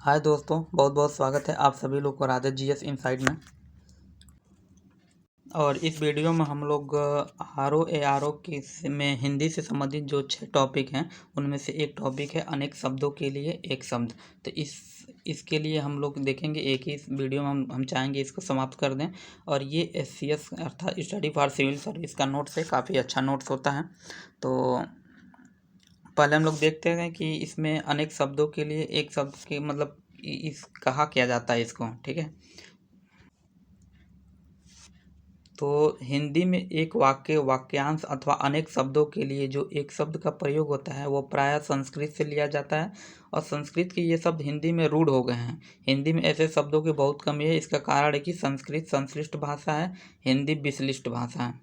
हाय दोस्तों, बहुत बहुत स्वागत है आप सभी लोग को राधे जीएस इनसाइड में। और इस वीडियो में हम लोग आर ओ की में हिंदी से संबंधित जो 6 टॉपिक हैं उनमें से एक टॉपिक है अनेक शब्दों के लिए एक शब्द। तो इसके लिए हम लोग देखेंगे एक ही वीडियो में। हम चाहेंगे इसको समाप्त कर दें। और ये SCS अर्थात स्टडी फॉर सिविल सर्विस का नोट्स है, काफ़ी अच्छा नोट्स होता है। तो पहले हम लोग देखते हैं कि इसमें अनेक शब्दों के लिए एक शब्द के मतलब इस कहा किया जाता है इसको, ठीक है। तो हिंदी में एक वाक्य, वाक्यांश अथवा अनेक शब्दों के लिए जो एक शब्द का प्रयोग होता है वो प्रायः संस्कृत से लिया जाता है। और संस्कृत के ये शब्द हिंदी में रूढ़ हो गए हैं। हिंदी में ऐसे शब्दों की बहुत कमी है। इसका कारण है कि संस्कृत संश्लिष्ट भाषा है, हिंदी विश्लिष्ट भाषा है।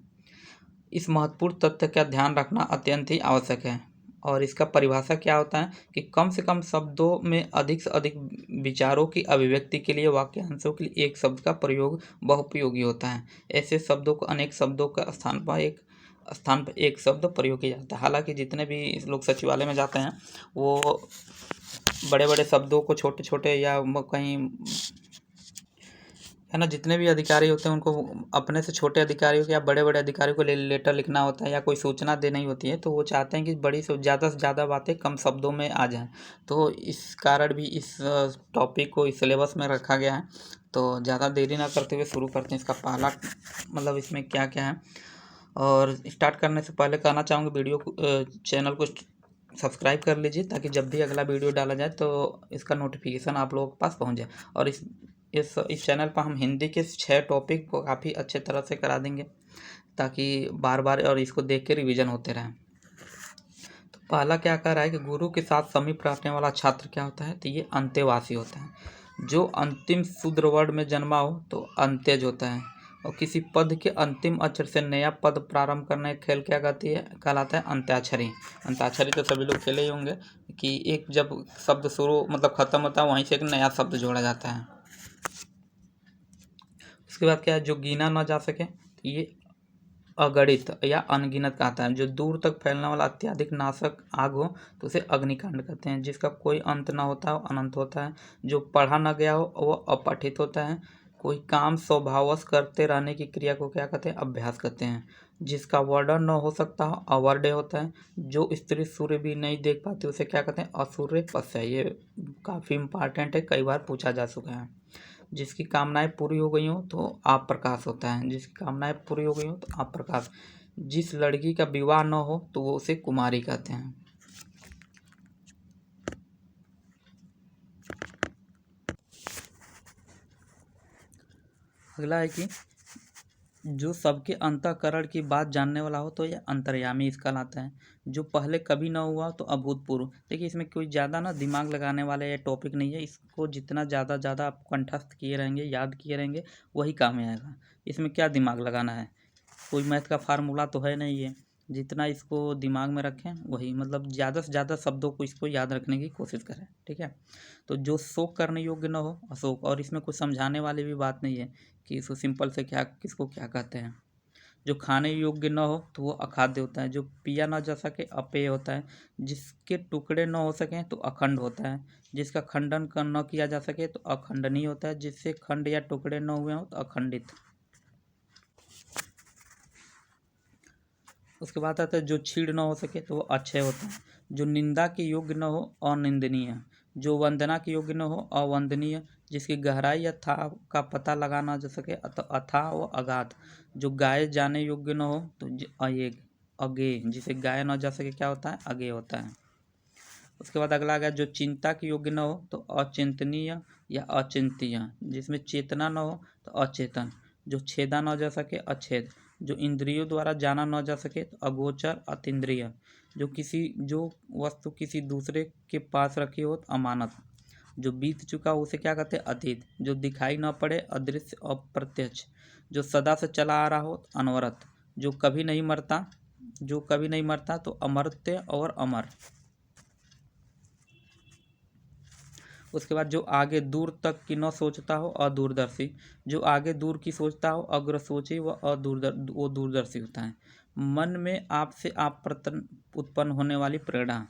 इस महत्वपूर्ण तथ्य का ध्यान रखना अत्यंत ही आवश्यक है। और इसका परिभाषा क्या होता है कि कम से कम शब्दों में अधिक से अधिक विचारों की अभिव्यक्ति के लिए वाक्यांशों के लिए एक शब्द का प्रयोग बहुपयोगी होता है। ऐसे शब्दों को अनेक शब्दों का स्थान पर एक शब्द प्रयोग किया जाता है। हालांकि जितने भी लोग सचिवालय में जाते हैं वो बड़े बड़े शब्दों को छोटे छोटे या कहीं है ना, जितने भी अधिकारी होते हैं उनको अपने से छोटे अधिकारियों को या बड़े बड़े अधिकारियों को लेटर लिखना होता है या कोई सूचना देनी होती है, तो वो चाहते हैं कि बड़ी से ज़्यादा बातें कम शब्दों में आ जाएं। तो इस कारण भी इस टॉपिक को इस सिलेबस में रखा गया है। तो ज़्यादा देरी ना करते हुए शुरू करते हैं। इसका पहला मतलब इसमें क्या क्या है। और स्टार्ट करने से पहले कहना चाहूँगी वीडियो को चैनल को सब्सक्राइब कर लीजिए ताकि जब भी अगला वीडियो डाला जाए तो इसका नोटिफिकेशन आप लोगों के पास पहुंच जाए। और इस चैनल पर हम हिंदी के 6 टॉपिक को काफ़ी अच्छे तरह से करा देंगे ताकि बार बार और इसको देख के रिवीजन होते रहें। तो पहला क्या कह रहा है कि गुरु के साथ समीप रखने वाला छात्र क्या होता है, तो ये अंत्यवासी होता है। जो अंतिम शूद्र वर्ण में जन्मा हो तो अंत्यज होता है। और किसी पद के अंतिम अक्षर से नया पद प्रारंभ करने का खेल क्या कहलाता है, अंत्याक्षरी। अंत्याक्षरी तो सभी लोग खेले ही होंगे कि एक जब शब्द शुरू मतलब खत्म होता है वहीं से एक नया शब्द जोड़ा जाता है। उसके बाद क्या है, जो गिना ना जा सके तो ये अगणित या अनगिनत कहता है। जो दूर तक फैलने वाला अत्यधिक नाशक आग हो तो उसे अग्निकांड कहते हैं। जिसका कोई अंत ना होता हो अनंत होता है। जो पढ़ा न गया हो वो अपठित होता है। कोई काम स्वभावश करते रहने की क्रिया को क्या कहते हैं, अभ्यास कहते हैं। जिसका वर्णन न हो सकता हो अवर्ण्य होता है। जो स्त्री सूर्य भी नहीं देख पाती उसे क्या कहते हैं, असूर्य पश्य। ये काफ़ी इंपॉर्टेंट है, कई बार पूछा जा चुका है। जिसकी कामनाएं पूरी हो गई हो तो आप प्रकाश होता है। जिसकी कामनाएं पूरी हो गई हो तो आप प्रकाश। जिस लड़की का विवाह न हो तो वो उसे कुमारी कहते हैं। अगला है कि जो सबके अंतःकरण की बात जानने वाला हो तो यह अंतर्यामी इसका लाता है। जो पहले कभी ना हुआ तो अभूतपूर्व। देखिए इसमें कोई ज़्यादा ना दिमाग लगाने वाला ये टॉपिक नहीं है। इसको जितना ज़्यादा आप कंठस्थ किए रहेंगे, याद किए रहेंगे, वही काम में आएगा। इसमें क्या दिमाग लगाना है, कोई मैथ का फार्मूला तो है नहीं ये। जितना इसको दिमाग में रखें वही मतलब ज़्यादा से ज़्यादा शब्दों को इसको याद रखने की कोशिश करें, ठीक है। तो जो शोक करने योग्य न हो अशोक। और इसमें कुछ समझाने वाली भी बात नहीं है कि इसको सिंपल से क्या किसको क्या कहते हैं। जो खाने योग्य न हो तो वो अखाद्य होता है। जो पिया ना जा सके अपेय होता है। जिसके टुकड़े न हो सकें तो अखंड होता है। जिसका खंडन न किया जा सके तो अखंडनीय होता है। जिससे खंड या टुकड़े न हुए हो तो अखंडित। उसके बाद आता है जो छीड़ न हो सके तो वो अक्षय होता है। जो निंदा के योग्य न हो अनिंदनीय। जो वंदना के योग्य न हो अवंदनीय। जिसकी गहराई या था का पता लगा ना जा सके तो अथाह व अगाध। जो गाए जाने योग्य न हो तो अगे। जिसे गाया न जा सके क्या होता है, अगे होता है। उसके बाद अगला आ गया जो चिंता के योग्य न हो तो अचिंतनीय या अचिंत्य। जिसमें चेतना न हो तो अचेतन। जो छेदा न जा सके अछेद। जो इंद्रियों द्वारा जाना न जा सके तो अगोचर अतीन्द्रिय। जो वस्तु किसी दूसरे के पास रखी हो तो अमानत। जो बीत चुका उसे क्या कहते हैं, अतीत। जो दिखाई न पड़े अदृश्य अप्रत्यक्ष। जो सदा से चला आ रहा हो तो अनवरत। जो कभी नहीं मरता तो अमर्त्य और अमर। उसके बाद जो आगे दूर तक की न सोचता हो अदूरदर्शी। जो आगे दूर की सोचता हो अग्रसोची व दूरदर्शी होता है। मन में आपसे आप उत्पन्न होने वाली प्रेरणा।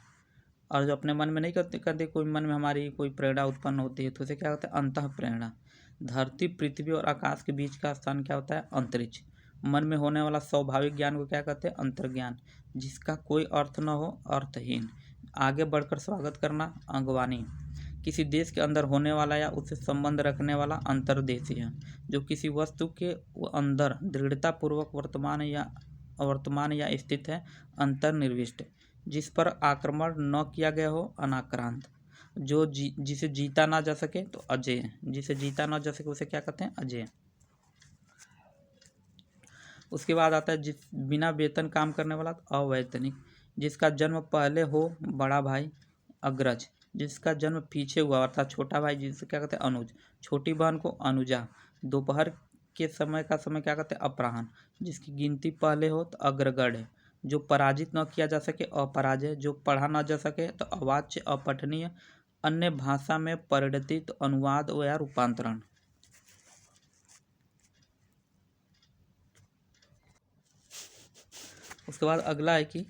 और जो अपने मन में नहीं करते कोई मन में हमारी कोई प्रेरणा उत्पन्न होती है तो उसे क्या होता है अंतः प्रेरणा। धरती पृथ्वी और आकाश के बीच का स्थान क्या होता है अंतरिक्ष। मन में होने वाला स्वाभाविक ज्ञान को क्या कहते हैं अंतर्ज्ञान। जिसका कोई अर्थ न हो अर्थहीन। आगे बढ़कर स्वागत करना अगवानी। किसी देश के अंदर होने वाला या उससे संबंध रखने वाला अंतर्देशी है। जो किसी वस्तु के अंदर दृढ़तापूर्वक वर्तमान या स्थित है अंतर्निविष्ट। जिस पर आक्रमण न किया गया हो अनाक्रांत। जो जिसे जीता ना जा सके तो अजेय। जिसे जीता ना जा सके उसे क्या कहते हैं अजेय। उसके बाद आता है जिस बिना वेतन काम करने वाला अवैतनिक। जिसका जन्म पहले हो बड़ा भाई अग्रज। जिसका जन्म पीछे हुआ अर्थात छोटा भाई जिसे क्या कहते हैं अनुज। छोटी बहन को अनुजा। दोपहर के समय का समय क्या कहते हैं अपराह्न। जिसकी गिनती पहले हो तो अग्रगण्य। जो पराजित न किया जा सके अपराजय। जो पढ़ा न जा सके तो अवाच्य अपठनीय। अन्य भाषा में परिवर्तित अनुवाद या रूपांतरण। उसके बाद अगला है कि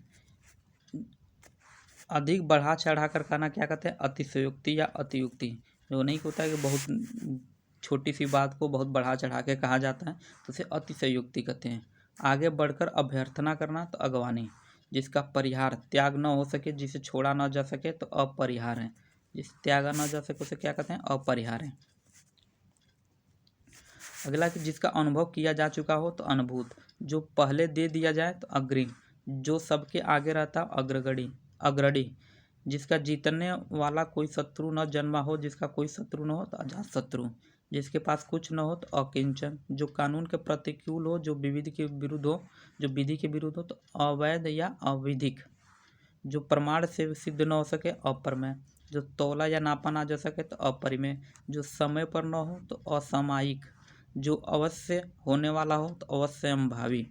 अधिक बढ़ा चढ़ा कर कहना क्या कहते हैं अतिशयोक्ति या अतियुक्ति। जो नहीं होता है कि बहुत छोटी सी बात को बहुत बढ़ा चढ़ा के कहा जाता है तो उसे अतिशयोक्ति कहते हैं। आगे बढ़कर अभ्यर्थना करना तो अगवानी। जिसका परिहार त्याग न हो सके जिसे छोड़ा न जा सके तो अपरिहार है। जिसे त्यागा न जा सके उसे क्या कहते हैं अपरिहार है। अगला कि जिसका अनुभव किया जा चुका हो तो अनुभूत। जो पहले दे दिया जाए तो अग्रिम। जो सबके आगे रहता अग्रणी। जिसका जीतने वाला कोई शत्रु न जन्मा हो। जिसका कोई शत्रु न हो तो अजात शत्रु। जिसके पास कुछ न हो तो अकिंचन। जो कानून के प्रतिकूल हो। जो विधि के विरुद्ध हो तो अवैध या अविधिक। जो प्रमाण से सिद्ध न हो सके अप्रमेय। जो तौला या नापा ना जा सके तो अपरिमेय। जो समय पर न हो तो असामयिक। जो अवश्य होने वाला हो तो अवश्यंभावी।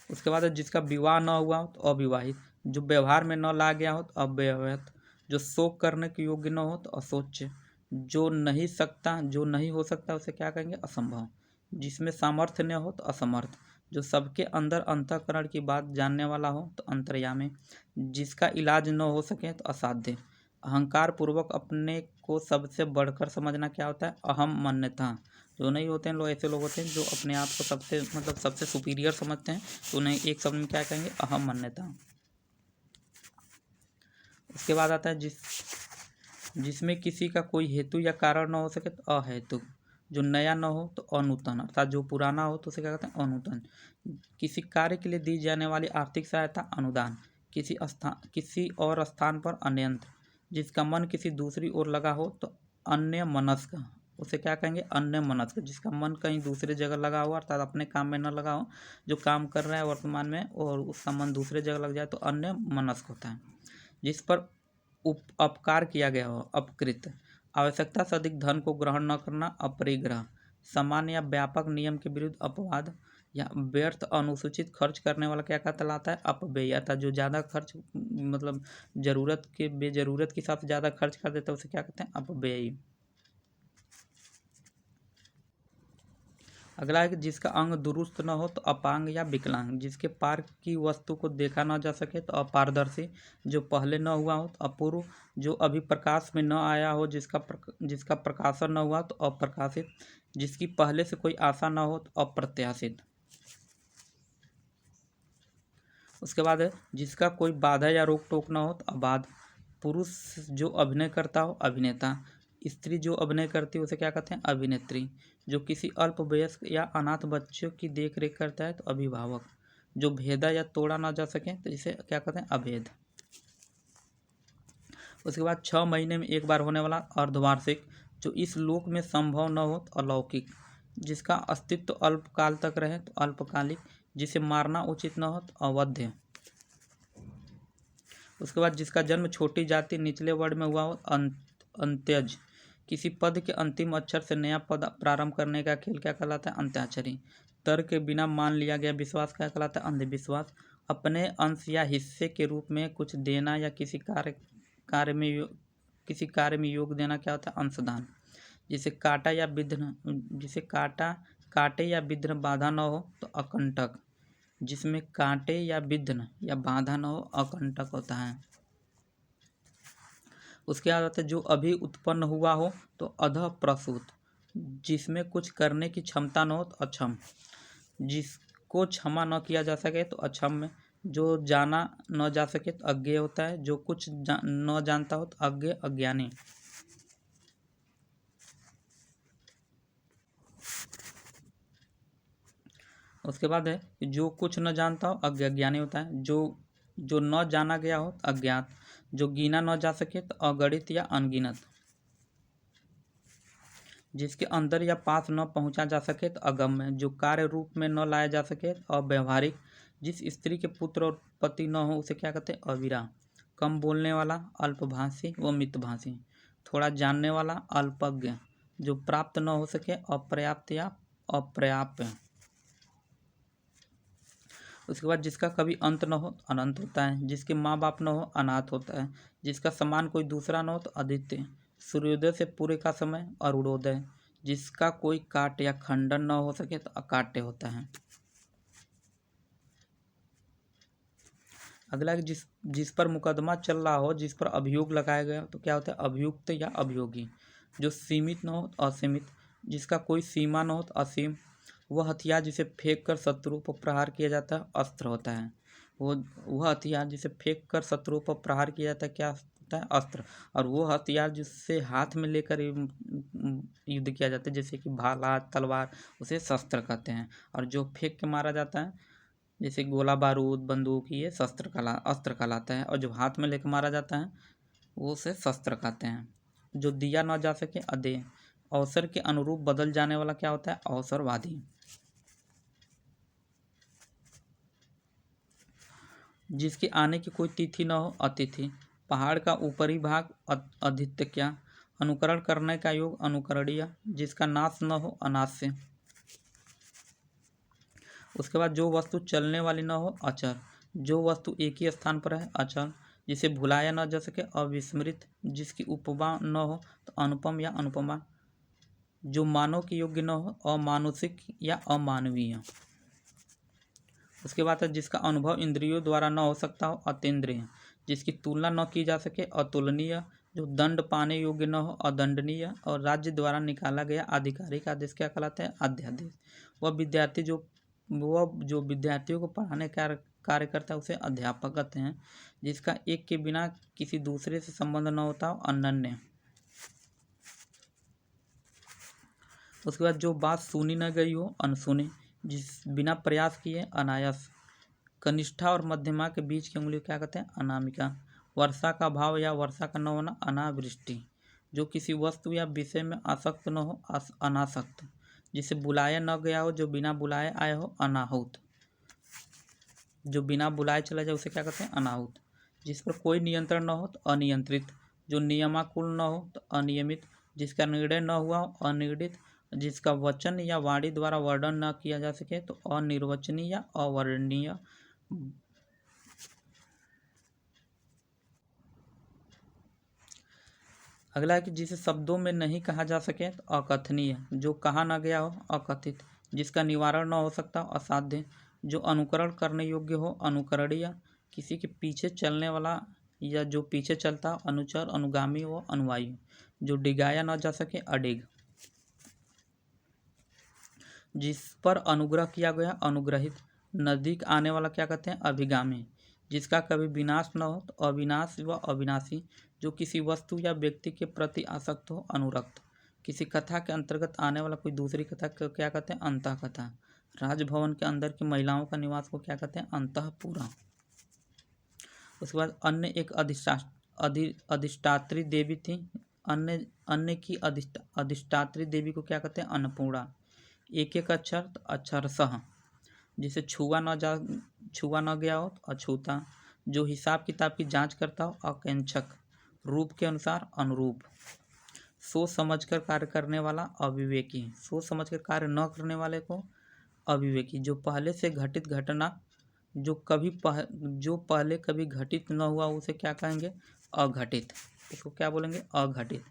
उसके बाद जिसका विवाह न हुआ हो तो अविवाहित। जो व्यवहार में न ला गया हो तो अव्यवहित। जो शोक करने के योग्य न हो तो अशोच्य। जो नहीं हो सकता उसे क्या कहेंगे असंभव। जिसमें सामर्थ्य न हो तो असमर्थ। जो सबके अंदर अंतःकरण की बात जानने वाला हो तो अंतर्यामी। जिसका इलाज न हो सके तो असाध्य। अहंकार पूर्वक अपने को सबसे बढ़कर समझना क्या होता है अहम मन्यता। जो नहीं होते हैं लोग ऐसे लोग होते हैं जो अपने आप को सबसे सुपीरियर समझते हैं तो उन्हें एक शब्द में क्या कहेंगे अहम मान्यता। उसके बाद आता है जिसमें किसी का कोई हेतु या कारण न हो सके तो अहेतु। जो नया न हो तो अनूतन अर्थात जो पुराना हो तो उसे क्या कहते हैं अनूतन। किसी कार्य के लिए दी जाने वाली आर्थिक सहायता अनुदान। किसी और स्थान पर अन्यंत्र। जिसका मन किसी दूसरी ओर लगा हो तो अन्य मनस्क उसे क्या कहेंगे अन्य मनस्क। जिसका मन कहीं दूसरे जगह लगा हो अर्थात अपने काम में न लगा हो। जो काम कर रहा है वर्तमान में और उसका मन दूसरे जगह लग जाए तो अन्य मनस्क होता है। जिस पर अपकार किया गया हो अपकृत। आवश्यकता से अधिक धन को ग्रहण न करना अपरिग्रह। सामान्य या व्यापक नियम के विरुद्ध अपवाद या व्यर्थ अनुसूचित खर्च करने वाला क्या कहलाता है अपव्यय। अर्थात जो ज़्यादा खर्च बेजरूरत के हिसाब से ज़्यादा खर्च कर देता है उसे क्या कहते हैं अपव्ययी। अगला है कि जिसका अंग दुरुस्त न हो तो अपांग या विकलांग। जिसके पार की वस्तु को देखा न जा सके तो अपारदर्शी। जो पहले न हुआ हो तो अपूर्व। जो अभी प्रकाश में न आया हो जिसका प्रकाशन न हुआ तो अप्रकाशित। जिसकी पहले से कोई आशा न हो तो अप्रत्याशित। उसके बाद है जिसका कोई बाधा या रोक टोक न हो तो अबाध। पुरुष जो अभिनय करता हो अभिनेता। स्त्री जो अभिनय करती है उसे क्या कहते हैं अभिनेत्री। जो किसी अल्पवयस्क या अनाथ बच्चों की देख रेख करता है तो अभिभावक। जो भेदा या तोड़ा ना जा सके तो इसे क्या कहते हैं अभेद। उसके बाद 6 महीने में एक बार होने वाला अर्धवार्षिक। जो इस लोक में संभव न हो तो अलौकिक। जिसका अस्तित्व अल्पकाल तक रहे तो अल्पकालिक। जिसे मारना उचित न हो तो अवध्य। उसके बाद जिसका जन्म छोटी जाति निचले वर्ण में हुआ हो अंत्यज। किसी पद के अंतिम अक्षर से नया पद प्रारंभ करने का खेल क्या कहलाता है अंत्याक्षरी। तर्क के बिना मान लिया गया विश्वास क्या कहलाता है अंधविश्वास। अपने अंश या हिस्से के रूप में कुछ देना या किसी कार्य में योग देना क्या होता है अंशदान। जिसे काटे या विघ्न बाधा न हो तो अकंटक। जिसमें कांटे या विघ्न या बाधा न हो, अकंटक होता है। उसके बाद होता है जो अभी उत्पन्न हुआ हो तो अधः प्रसूत, जिसमें कुछ करने की क्षमता न हो तो अक्षम, जिसको क्षमा न किया जा सके तो अक्षम में, जो जाना न जा सके तो अज्ञेय होता है, जो कुछ न जानता हो तो अज्ञेय अज्ञानी। उसके बाद है कि जो कुछ न जानता हो अज्ञानी होता है, जो न जाना गया हो तो अज्ञात, जो गिना न जा सके तो अगणित या अनगिनत, जिसके अंदर या पास न पहुंचा जा सके तो अगम्य, जो कार्य रूप में न लाया जा सके तो अव्यवहारिक, जिस स्त्री के पुत्र और पति न हो उसे क्या कहते हैं, अविरा। कम बोलने वाला, अल्पभाषी व मितभाषी, थोड़ा जानने वाला, अल्पज्ञ, जो प्राप्त न हो सके, अपर्याप्त या अपर्याप्य। उसके बाद जिसका कभी अंत न हो तो अनंत होता है, जिसके माँ बाप न हो अनाथ होता है, जिसका समान कोई दूसरा न हो तो अद्वितीय, सूर्योदय से पूरे का समय अरुणोदय, जिसका कोई काट या खंडन न हो सके तो अकाट्य होता है। अगला जिस पर मुकदमा चल रहा हो, जिस पर अभियोग लगाया गया तो क्या होता है, अभियुक्त या अभियोगी, जो सीमित न हो तो असीमित, जिसका कोई सीमा न हो तो असीम, वह हथियार जिसे फेंक कर शत्रु पर प्रहार किया जाता है अस्त्र होता है। वह हथियार जिसे फेंक कर शत्रु पर प्रहार किया जाता है क्या होता है, अस्त्र। और वो हथियार जिससे हाथ में लेकर युद्ध किया जाता है जैसे कि भाला तलवार, उसे शस्त्र कहते हैं। और जो फेंक के मारा जाता है जैसे गोला बारूद बंदूक, ये अस्त्र कहलाता है। और जो हाथ में लेकर मारा जाता है वो उसे शस्त्र कहते हैं। जो दिया न जा सके अदेय, अवसर के अनुरूप बदल जाने वाला क्या होता है, अवसरवादी। जिसके आने की कोई तिथि न हो अतिथि, पहाड़ का ऊपरी भाग आदित्य क्या, अनुकरण करने का योग अनुकरणीय, जिसका नाश न हो अनाश्य। उसके बाद जो वस्तु चलने वाली न हो अचर, जो वस्तु एक ही स्थान पर है अचल, जिसे भुलाया न जा सके अविस्मृत, जिसकी उपमा न हो तो अनुपम या अनुपमा, जो मानव के योग्य न हो अमानुषिक या अमानवीय। उसके बाद है जिसका अनुभव इंद्रियों द्वारा न हो सकता हो अतीन्द्रिय, जिसकी तुलना न की जा सके अतुलनीय, जो दंड पाने योग्य न हो अदंडनीय, और राज्य द्वारा निकाला गया आधिकारिक आदेश क्या कहलाते हैं, अध्यादेश। वह जो विद्यार्थियों को पढ़ाने का कार्य करता है उसे अध्यापक कहते हैं। जिसका एक के बिना किसी दूसरे से संबंध न होता हो अनन्य। उसके बाद जो बात सुनी न गई हो अनसुनी, जिस बिना प्रयास किए अनायास, कनिष्ठा और मध्यमा के बीच की उंगली क्या कहते हैं, अनामिका। वर्षा का भाव या वर्षा का न होना अनावृष्टि, जो किसी वस्तु या विषय में आसक्त न हो अनासक्त, जिसे बुलाया न गया हो, जो बिना बुलाए आए हो अनाहुत, जो बिना बुलाए चला जाए उसे क्या कहते हैं, अनाहुत। जिस पर कोई नियंत्रण न हो तो अनियंत्रित, जो नियमाकुल न हो तो अनियमित, जिसका निर्णय न हुआ हो अनिर्णित, जिसका वचन या वाणी द्वारा वर्णन न किया जा सके तो अनिर्वचनीय या अवर्णनीय। अगला है कि जिसे शब्दों में नहीं कहा जा सके तो अकथनीय, जो कहा न गया हो अकथित, जिसका निवारण न हो सकता असाध्य, जो अनुकरण करने योग्य हो अनुकरणीय, किसी के पीछे चलने वाला या जो पीछे चलता अनुचर अनुगामी व अनुयायी, जो डिगाया न जा सके अडिग, जिस पर अनुग्रह किया गया अनुग्रहित, नजदीक आने वाला क्या कहते हैं, अभिगामी, जिसका कभी विनाश न हो तो अविनाश व अविनाशी, जो किसी वस्तु या व्यक्ति के प्रति आसक्त हो अनुरक्त, किसी कथा के अंतर्गत आने वाला कोई दूसरी कथा को क्या कहते हैं, अंतः कथा। राजभवन के अंदर की महिलाओं का निवास को क्या कहते हैं, अंतःपुरा। उसके बाद अन्य एक अधिष्ठात्री देवी थी, अन्य की अधिष्ठात्री देवी को क्या कहते हैं, अन्नपूर्णा। एक एक अक्षर तो अक्षरशः, जिसे छुआ न गया हो तो अछूता, जो हिसाब किताब की जांच करता हो अकेंचक, रूप के अनुसार अनुरूप, सोच समझकर कार्य करने वाला अविवेकी, सोच समझकर कार्य न करने वाले को अविवेकी, जो पहले से घटित घटना जो पहले कभी घटित न हुआ उसे क्या कहेंगे, अघटित, इसको क्या बोलेंगे, अघटित,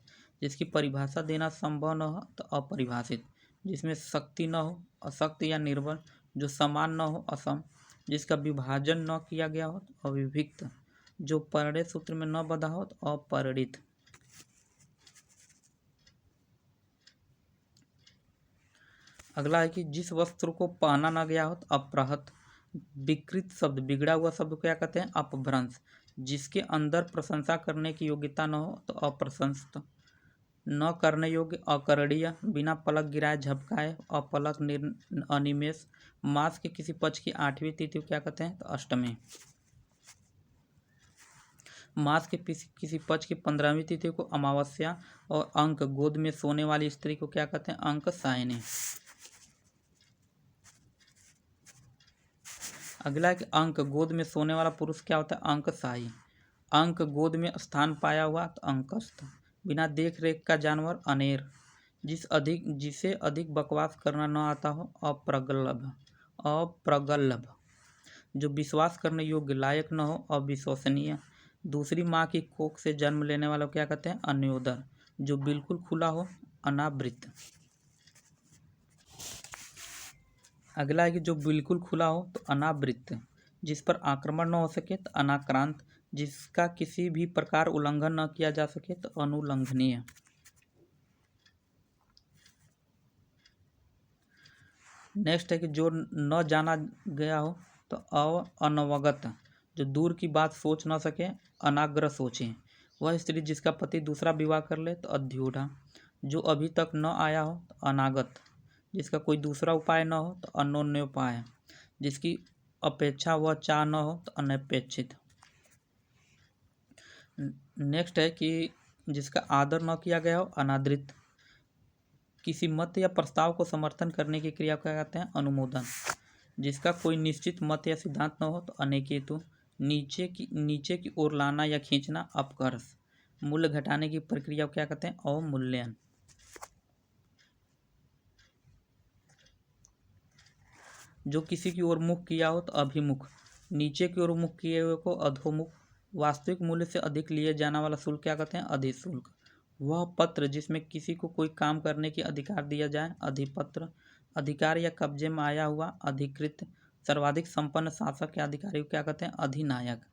जिसकी परिभाषा देना संभव न हो तो अपरिभाषित, जिसमें शक्ति न हो अशक्त या निर्बल, जो समान न हो असम, जिसका विभाजन न किया गया हो तो अविभक्त, जो परिणय सूत्र में न बंधा हो तो अपरिणित। अगला है कि जिस वस्त्र को पहना न गया हो तो अपहृत। विकृत शब्द, बिगड़ा हुआ शब्द को क्या कहते हैं? अपभ्रंश। जिसके अंदर प्रशंसा करने की योग्यता न हो तो अप्रशंसित। न करने योग्य अकरणीय, बिना पलक गिराए झपकाए अपलक अनिमेष। मास के किसी पक्ष की 8वीं तिथि को क्या कहते हैं? तो अष्टमी। मास के किसी पक्ष की 15वीं तिथि को अमावस्या। और अंक, गोद में सोने वाली स्त्री को क्या कहते हैं? अंक सायनी। अगला है कि अंक, गोद में सोने वाला पुरुष क्या होता है? अंक साई। अंक, गोद में स्थान पाया हुआ तो अंकस्थ। बिना देख रेख का जानवर अनेर। जिसे अधिक बकवास करना न आता हो अप्रगल्भ। अप्रगल्भ। जो विश्वास करने योग्य लायक न हो अविश्वसनीय। दूसरी माँ की कोख से जन्म लेने वाला क्या कहते हैं? अन्योदर। जो बिल्कुल खुला हो अनावृत। अगला है कि जो बिल्कुल खुला हो तो अनावृत। जिस पर आक्रमण न हो सके तो अनाक्रांत। जिसका किसी भी प्रकार उल्लंघन न किया जा सके तो अनुल्लंघनीय। नेक्स्ट है कि जो न जाना गया हो तो अनवगत। जो दूर की बात सोच न सके अनाग्रह सोचे। वह स्त्री जिसका पति दूसरा विवाह कर ले तो अध्यूढ़ा। जो अभी तक न आया हो तो अनागत। जिसका कोई दूसरा उपाय न हो तो अनन्योपाय। जिसकी अपेक्षा वह चाह न हो तो अनपेक्षित। नेक्स्ट है कि जिसका आदर न किया गया हो अनादृत। किसी मत या प्रस्ताव को समर्थन करने की क्रिया को क्या कहते हैं? अनुमोदन। जिसका कोई निश्चित मत या सिद्धांत न हो तो अनेकेतु। नीचे की ओर लाना या खींचना अपकर्ष। मूल्य घटाने की प्रक्रिया को क्या कहते हैं? अवमूल्यन। जो किसी की ओर मुख किया हो तो अभिमुख। नीचे की ओर मुख किए हुए को अधोमुख। वास्तविक मूल्य से अधिक लिए जाने वाला शुल्क क्या कहते हैं? अधिशुल्क। वह पत्र जिसमें किसी को कोई काम करने की अधिकार दिया जाए अधिपत्र। अधिकार या कब्जे में आया हुआ अधिकृत। सर्वाधिक संपन्न शासक या अधिकारी को क्या कहते हैं? अधिनायक।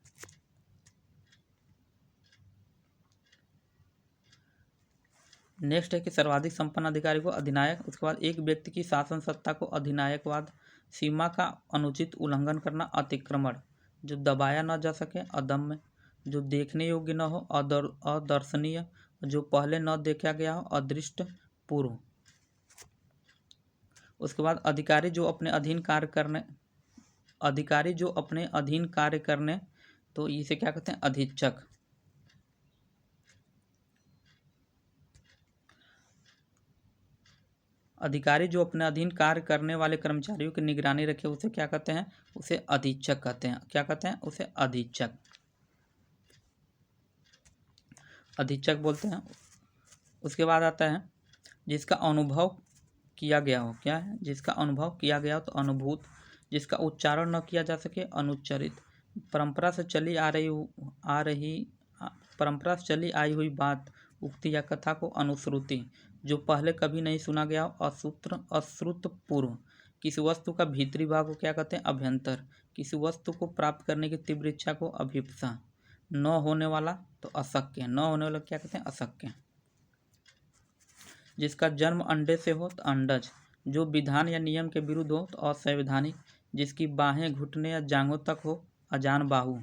नेक्स्ट है कि सर्वाधिक संपन्न अधिकारी को अधिनायक। उसके बाद एक व्यक्ति की शासन सत्ता को अधिनायकवाद। सीमा का अनुचित उल्लंघन करना अतिक्रमण। जो दबाया न जा सके अदम्य। जो देखने योग्य न हो अदर्शनीय। जो पहले न देखा गया हो अदृष्ट पूर्व। उसके बाद अधिकारी जो अपने अधीन कार्य करने तो इसे क्या कहते हैं? अधीक्षक। अधिकारी जो अपने अधीन कार्य करने वाले कर्मचारियों की निगरानी रखे उसे क्या कहते हैं? उसे अधीक्षक कहते हैं। क्या कहते हैं? उसे अधीक्षक। अधीक्षक बोलते हैं। उसके बाद आता है जिसका अनुभव किया गया हो। क्या है? जिसका अनुभव किया गया हो तो अनुभूत। जिसका उच्चारण न किया जा सके अनुच्चरित। परंपरा से चली आई हुई बात, उक्ति या कथा को अनुश्रुति। जो पहले कभी नहीं सुना गया हो अश्रुत पूर्व। किसी वस्तु का भीतरी भाग को क्या कहते हैं? अभ्यंतर। किसी वस्तु को प्राप्त करने की तीव्र इच्छा को अभिप्सा। न होने वाला तो अशक्य। न होने वाला क्या कहते हैं? अशक्य। जिसका जन्म अंडे से हो तो अंडज। जो विधान या नियम के विरुद्ध हो तो असंवैधानिक। जिसकी बाहें घुटने या जांघों तक हो अजान बाहु।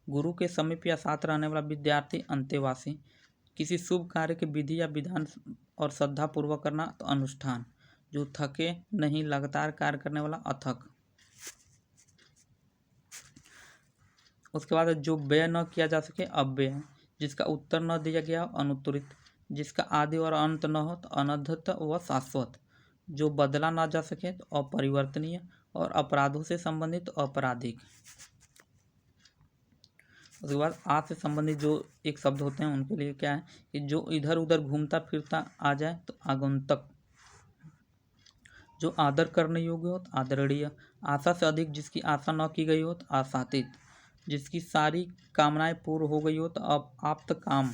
गुरु के समीप या साथ रहने वाला विद्यार्थी अंतेवासी। किसी शुभ कार्य के विधि या विधान और श्रद्धा पूर्वक करना तो अनुष्ठान। जो थके नहीं लगातार कार्य करने वाला अथक। उसके बाद जो व्यय न किया जा सके अव्यय। जिसका उत्तर न दिया गया अनुत्तरित। जिसका आदि और अंत न हो तो अनद्धत व शाश्वत। जो बदला ना जा सके तो अपरिवर्तनीय। और अपराधों से संबंधित आपराधिक। उसके बाद आज से संबंधित जो एक शब्द होते हैं उनके लिए क्या है कि जो इधर उधर घूमता फिरता आ जाए तो आगंतुक। जो आदर करने योग्य हो तो आदरणीय। आशा से अधिक जिसकी आशा न की गई हो तो आशातीत। जिसकी सारी कामनाएं पूर्ण हो गई हो तो आप्त काम।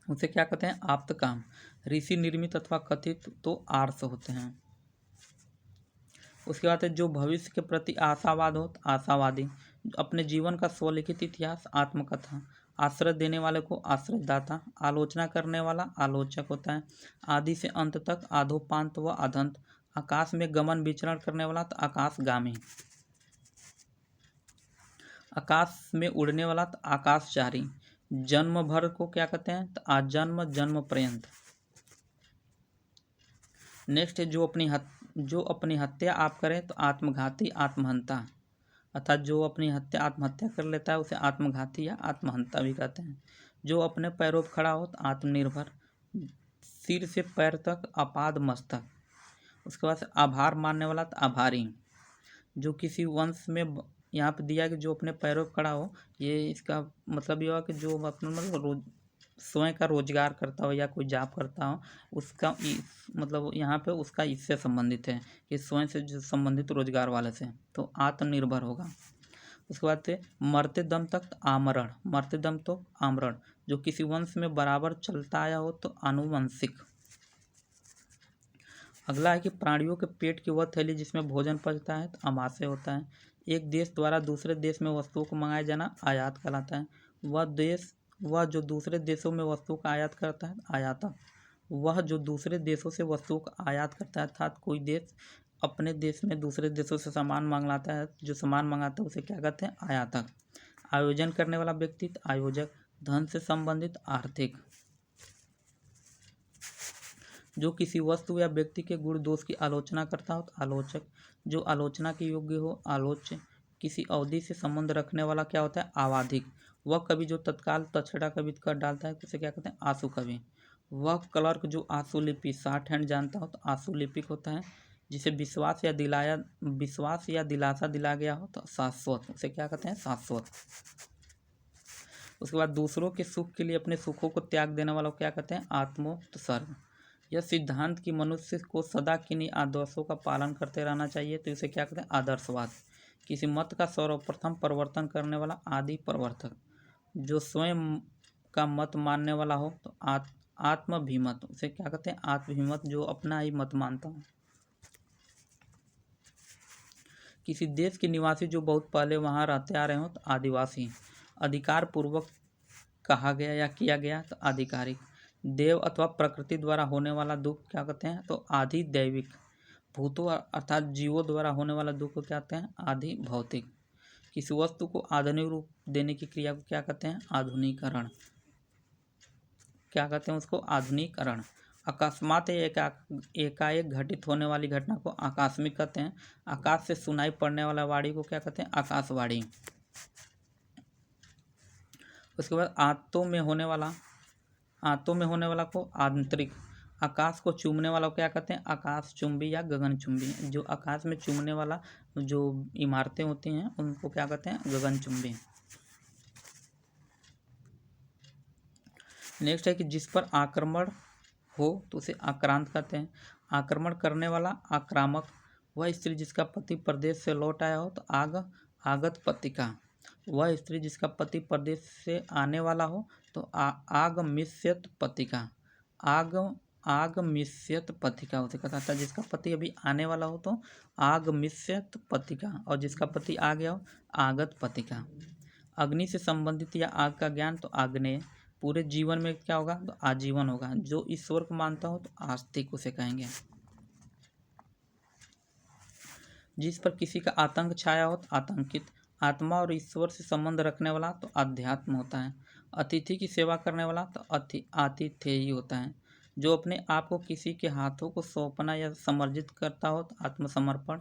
उसे क्या कहते हैं? आप्त काम। ऋषि निर्मित अथवा कथित तो आर्ष होते हैं। उसके बाद है जो भविष्य के प्रति आशावाद हो तो आशावादी, अपने जीवन का स्वलिखित इतिहास आत्मकथा, आश्रय देने वाले को आश्रयदाता, आलोचना करने वाला आलोचक होता है, आदि से अंत तक आधोपांत व आधंत, आकाश में गमन विचरण करने वाला तो आकाशगामी, आकाश में उड़ने वाला तो आकाशचारी, जन्म भर को क्या कहते हैं तो आजन्म जन्म पर्यंत। नेक्स्ट है जो अपनी हत्या आप करें तो आत्मघाती आत्महंता, अर्थात जो अपनी आत्महत्या कर लेता है उसे आत्मघाती या आत्महंता भी कहते हैं। जो अपने पैरों पर खड़ा हो तो आत्मनिर्भर, सिर से पैर तक अपाद मस्तक। उसके बाद आभार मानने वाला तो आभारी, जो किसी वंश में यहाँ पे दिया कि जो अपने पैरों पर खड़ा हो, ये इसका मतलब ये हुआ कि जो अपना मतलब स्वयं का रोजगार करता हो या कोई जॉब करता हो, उसका मतलब यहाँ पे उसका इससे संबंधित है कि स्वयं से जो संबंधित रोजगार वाले से, तो आत्मनिर्भर होगा। उसके बाद से मरते दम तक आमरण, मरते दम तो आमरण, जो किसी वंश में बराबर चलता आया हो तो आनुवंशिक। अगला है कि प्राणियों के पेट की वह थैली जिसमें भोजन पचता है तो आमाशय होता है। एक देश द्वारा दूसरे देश में वस्तुओं को मंगाया जाना आयात कहलाता है। वह जो दूसरे देशों में वस्तुओं का आयात करता है आयातक। वह जो दूसरे देशों से वस्तुओं का आयात करता है, अर्थात कोई देश अपने देश में दूसरे देशों से सामान मंगलाता है, जो सामान मंगाता है उसे क्या कहते हैं आयातक। आयोजन करने वाला व्यक्ति आयोजक, धन से संबंधित आर्थिक। जो किसी वस्तु या व्यक्ति के गुण दोष की आलोचना करता हो तो आलोचक, जो आलोचना के योग्य हो आलोच्य। किसी अवधि से संबंध रखने वाला क्या होता है आवाधिक। वह कवि जो तत्काल तछड़ा कवि कर डालता है उसे क्या कहते हैं आंसू कवि। वह क्लर्क जो आंसुलिपि शॉर्ट हैंड जानता हो तो आंसुलिपिक होता है। जिसे विश्वास या दिलासा दिला गया हो तो शाश्वत, उसे क्या कहते हैं शाश्वत। उसके बाद दूसरों के सुख के लिए अपने सुखों को त्याग देने वालों को क्या कहते हैं आत्मोत्सर्ग। यह सिद्धांत कि मनुष्य को सदा किन्हीं आदर्शों का पालन करते रहना चाहिए तो इसे क्या कहते हैं आदर्शवाद। किसी मत का सर्वप्रथम परिवर्तन करने वाला आदि प्रवर्तक। जो स्वयं का मत मानने वाला हो तो आत्मभिमत, उसे क्या कहते हैं आत्मभिमत, जो अपना ही मत मानता हो। किसी देश के निवासी जो बहुत पहले वहाँ रहते आ रहे हो तो आदिवासी। अधिकार पूर्वक कहा गया या किया गया तो आधिकारिक। देव अथवा प्रकृति द्वारा होने वाला दुख क्या कहते हैं तो आधि दैविक। भूतों अर्थात जीवों द्वारा होने वाला दुख को क्या कहते हैं आधि भौतिक। किसी वस्तु को आधुनिक रूप देने की क्रिया को क्या कहते हैं आधुनिकरण, क्या कहते हैं उसको आधुनिकरण। अकस्मात एकाएक घटित होने वाली घटना को आकस्मिक कहते हैं। आकाश से सुनाई पड़ने वाला वाणी को क्या कहते हैं आकाशवाणी। उसके बाद आंतों में होने वाला को आंतरिक। आकाश को चूमने वाला को क्या कहते हैं आकाश चुंबी या गगन चुंबी। जो आकाश में चूमने वाला जो इमारतें होती हैं उनको क्या कहते हैं गगन चुंबी। नेक्स्ट है कि जिस पर आक्रमण हो तो उसे आक्रांत कहते हैं। आक्रमण करने वाला आक्रामक। वह स्त्री जिसका पति प्रदेश से लौट आया हो तो आगत पतिका। वह स्त्री जिसका पति प्रदेश से आने वाला हो तो आगमिष्यत पतिका। आगमिष्यत पतिका उसे कहा जाता है। जिसका पति अभी आने वाला हो तो आगमिष्यत पतिका, और जिसका पति आ गया हो आगत पतिका। अग्नि से संबंधित या आग का ज्ञान तो आग्नेय। पूरे जीवन में क्या होगा तो आजीवन होगा। जो ईश्वर को मानता हो तो आस्तिक उसे कहेंगे। जिस पर किसी का आतंक छाया हो तो आतंकित। आत्मा और ईश्वर से संबंध रखने वाला तो अध्यात्म होता है। अतिथि की सेवा करने वाला तो आतिथेयी होता है। जो अपने आप को किसी के हाथों को सौंपना या समर्जित करता हो तो आत्मसमर्पण।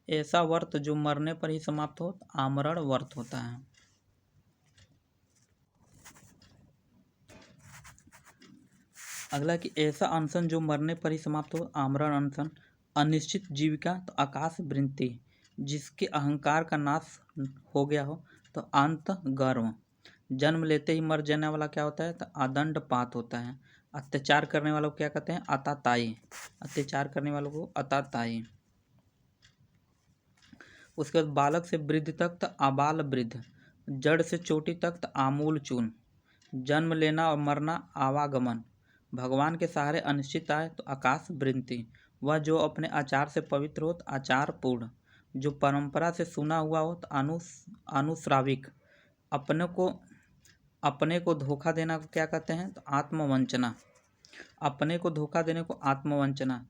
ऐसा व्रत जो मरने पर ही समाप्त हो तो आमरण व्रत होता है। अगला कि ऐसा अनशन जो मरने पर ही समाप्त हो आमरण अनशन। अनिश्चित जीविका तो आकाश वृत्ति। जिसके अहंकार का नाश हो गया हो तो अंत गर्व। जन्म लेते ही मर जाने वाला क्या होता है तो आदंडपात होता है। अत्याचार करने वालों को क्या कहते हैं अताताई। अत्याचार करने वालों को अताताई। उसके बाद बालक से वृद्ध तक तो आबाल वृद्ध। जड़ से चोटी तक तो आमूल चून। जन्म लेना और मरना आवागमन। भगवान के सहारे अनिश्चित आए तो आकाश वृत्ति। वह जो अपने आचार से पवित्र हो तो आचार पूर्ण, जो परंपरा से सुना हुआ हो तो अनुश्राविक, अपने को धोखा देना को क्या कहते हैं तो आत्मवंचना, अपने को धोखा देने को आत्मवंचना,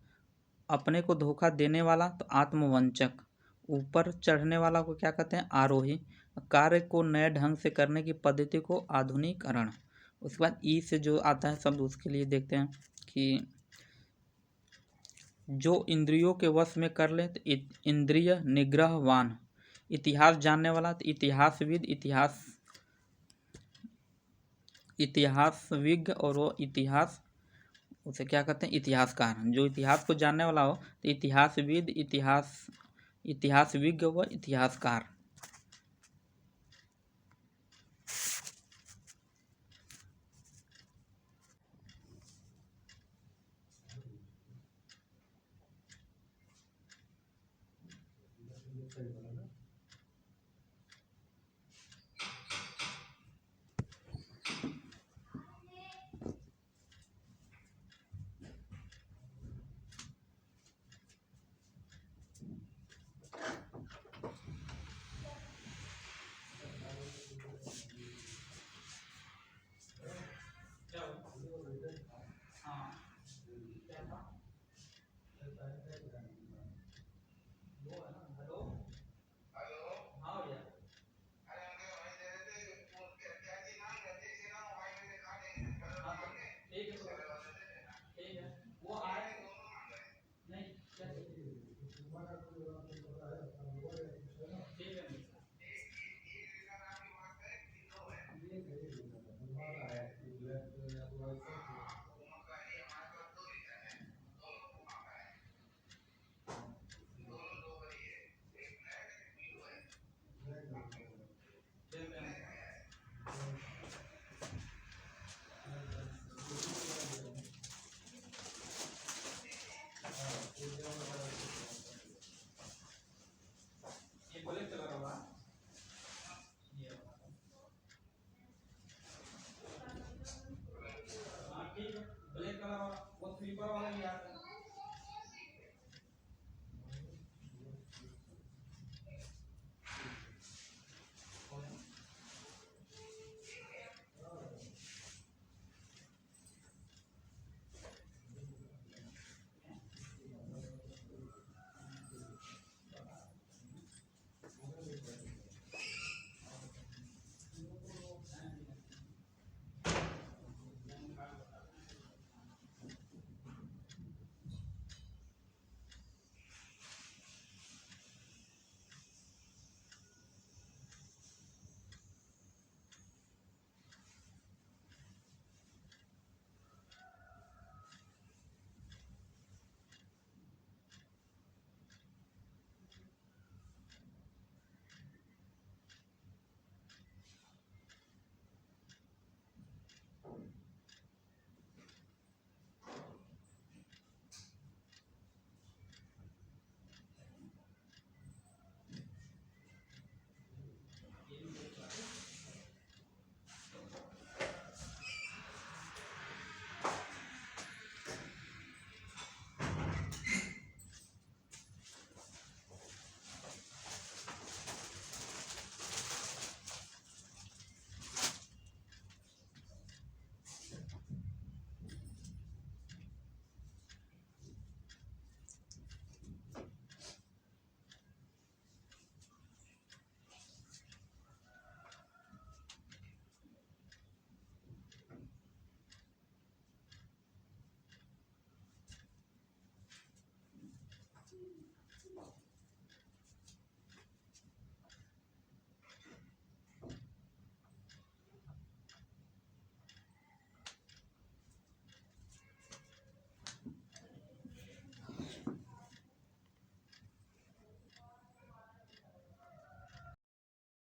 अपने को धोखा देने वाला तो आत्मवंचक, ऊपर चढ़ने वाला को क्या कहते हैं आरोही, कार्य को नए ढंग से करने की पद्धति को आधुनिकरण। उसके बाद ई से जो आता है शब्द उसके लिए देखते हैं कि जो इंद्रियों के वश में कर ले तो इंद्रिय निग्रहवान, इतिहास जानने वाला तो इतिहासविद, इतिहासविज्ञ, और वो इतिहास उसे क्या कहते हैं इतिहासकार, जो इतिहास को जानने वाला हो तो इतिहासविद, इतिहासविज्ञ व इतिहासकार।